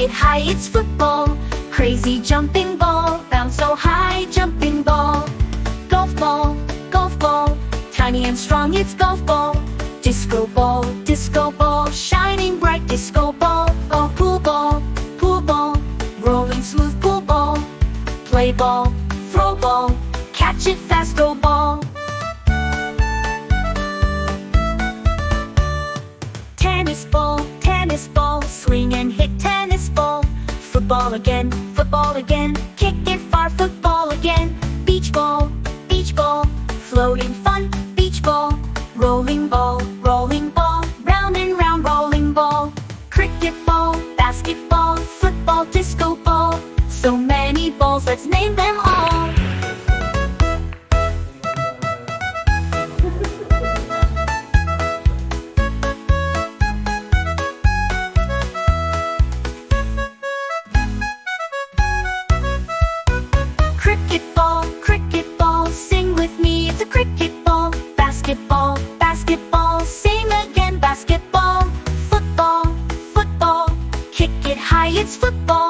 it high, it's football. Crazy jumping ball, bounce so high, jumping ball. Golf ball, golf ball, tiny and strong, it's golf ball. Disco ball, shining bright disco ball. Oh, pool ball, rolling smooth pool ball. Play ball, throw ball, catch it fast, go ball. Tennis ball, swing and hit tennis ball. Football again, kick it far, football again. Beach ball, floating fun, beach ball. Rolling ball, round and round rolling ball. Cricket ball, basketball, football, disco ball. So many balls, let's name them all. Cricket ball, sing with me, it's a cricket ball. Basketball, sing again, basketball. Football, kick it high, it's football.